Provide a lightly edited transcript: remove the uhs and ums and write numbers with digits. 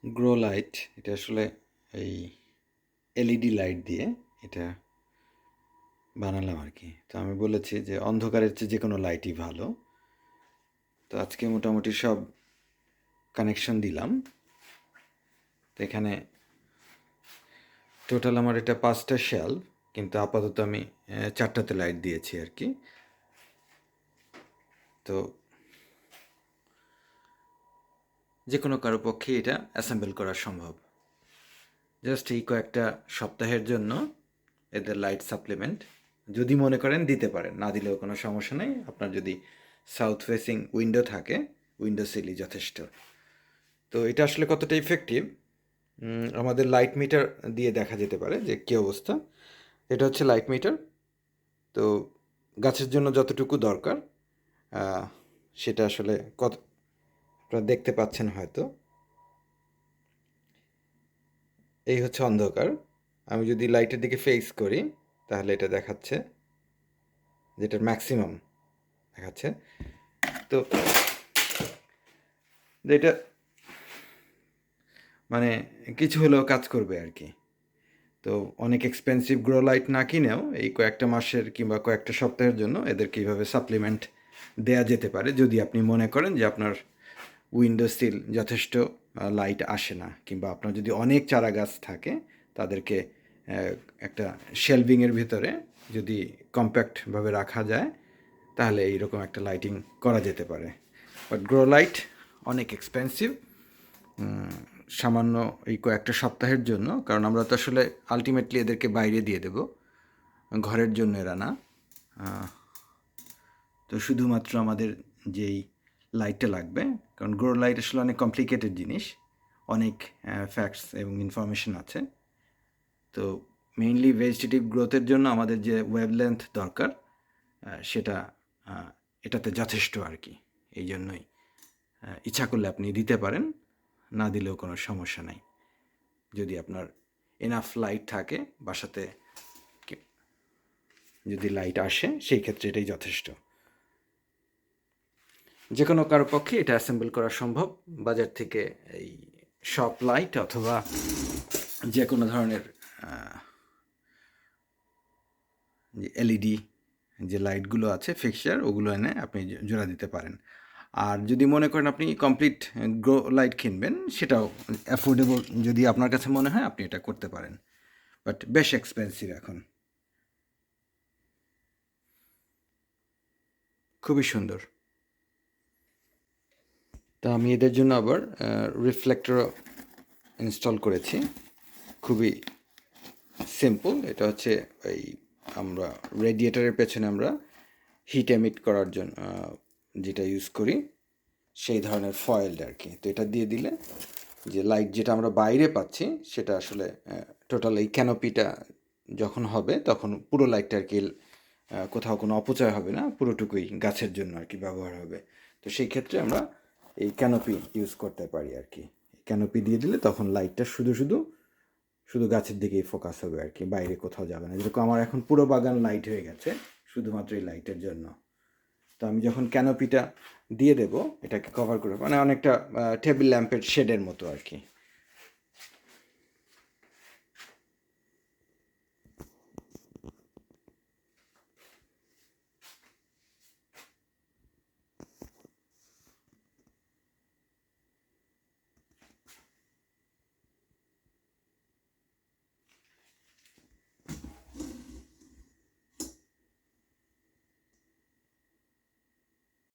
Grow light, এটা আসলে এই এলইডি লাইট দিয়ে এটা বানালাম আর কি। তো আমি বলেছি যে অন্ধকারের চেয়ে যে কোনো লাইটই ভালো। তো আজকে মোটামুটি সব কানেকশন দিলাম। তো এখানে টোটাল আমার এটা 5টা শেলফ, কিন্তু আপাতত আমি 4টাতে লাইট দিয়েছি আর কি। তো যে কোনো কারো পক্ষে এটা অ্যাসেম্বল করা সম্ভব। জাস্ট এই কয়েকটা সপ্তাহের জন্য এদের লাইট সাপ্লিমেন্ট যদি মনে করেন দিতে পারেন, না দিলেও কোনো সমস্যা নেই। আপনার যদি সাউথ ফেসিং উইন্ডো থাকে, উইন্ডো সিলই যথেষ্ট। তো এটা আসলে কতটা ইফেক্টিভ আমাদের লাইট মিটার দিয়ে দেখা যেতে পারে যে কী অবস্থা। এটা হচ্ছে লাইট মিটার। তো গাছের জন্য যতটুকু দরকার সেটা আসলে কত আপনারা দেখতে পাচ্ছেন হয়তো। এই হচ্ছে অন্ধকার। আমি যদি লাইটের দিকে ফেস করি তাহলে এটা দেখাচ্ছে যেটার ম্যাক্সিমাম দেখাচ্ছে। তো এটা মানে কিছু হলেও কাজ করবে আর কি। তো অনেক এক্সপেন্সিভ গ্রো লাইট না কিনেও এই কয়েকটা মাসের কিংবা কয়েকটা সপ্তাহের জন্য এদেরকে এইভাবে সাপ্লিমেন্ট দেয়া যেতে পারে, যদি আপনি মনে করেন যে আপনার উইন্ডো সিল যথেষ্ট লাইট আসে না, কিংবা আপনার যদি অনেক চারা গাছ থাকে তাদেরকে একটা শেলভিংয়ের ভিতরে যদি কম্প্যাক্টভাবে রাখা যায় তাহলে এইরকম একটা লাইটিং করা যেতে পারে। বাট গ্রো লাইট অনেক এক্সপেন্সিভ সামান্য এই কয়েকটা সপ্তাহের জন্য, কারণ আমরা তো আসলে আলটিমেটলি এদেরকে বাইরে দিয়ে দেব, ঘরের জন্য এরা না। তো শুধুমাত্র আমাদের যেই লাইটটা লাগবে, কারণ গ্রো লাইট আসলে অনেক কমপ্লিকেটেড জিনিস, অনেক ফ্যাক্টস এবং ইনফরমেশন আছে। তো মেইনলি ভেজিটেটিভ গ্রোথের জন্য আমাদের যে ওয়েভলেন্থ দরকার সেটা এটাতে যথেষ্ট আর কি। এই জন্যই ইচ্ছা করলে আপনি দিতে পারেন, না দিলেও কোনো সমস্যা নাই। যদি আপনার এনাফ লাইট থাকে বাসাতে, যদি লাইট আসে সেই ক্ষেত্রে এটাই যথেষ্ট। যে কোনো কারো পক্ষে এটা অ্যাসেম্বল করা সম্ভব। বাজার থেকে এই শপ লাইট অথবা যে কোনো ধরনের যে এলইডি যে লাইটগুলো আছে ফিক্সচার, ওগুলো এনে আপনি জোড়া দিতে পারেন। আর যদি মনে করেন আপনি কমপ্লিট গ্রো লাইট কিনবেন, সেটাও অ্যাফোর্ডেবল যদি আপনার কাছে মনে হয় আপনি এটা করতে পারেন, বাট বেশ এক্সপেন্সিভ এখন। খুবই সুন্দর। তা আমি এদের জন্য আবার রিফ্লেক্টরও ইনস্টল করেছি। খুবই সিম্পল। এটা হচ্ছে এই আমরা রেডিয়েটারের পেছনে আমরা হিট এমিট করার জন্য যেটা ইউজ করি সেই ধরনের ফয়েল আর কি। তো এটা দিয়ে দিলে যে লাইট যেটা আমরা বাইরে পাচ্ছি সেটা আসলে টোটাল এই ক্যানোপিটা যখন হবে তখন পুরো লাইটটা আর কি কোথাও কোনো অপচয় হবে না, পুরোটুকুই গাছের জন্য আর কি ব্যবহার হবে। তো সেই ক্ষেত্রে আমরা এই ক্যানোপি ইউজ করতে পারি আর কি। ক্যানোপি দিয়ে দিলে তখন লাইটটা শুধু গাছের দিকেই ফোকাস হবে আর কি, বাইরে কোথাও যাবে না। যেরকম আমার এখন পুরো বাগান লাইট হয়ে গেছে শুধুমাত্র এই লাইটের জন্য। তো আমি যখন ক্যানোপিটা দিয়ে দেব এটাকে কভার করে, মানে অনেকটা টেবিল ল্যাম্পের শেডের মতো আর কি।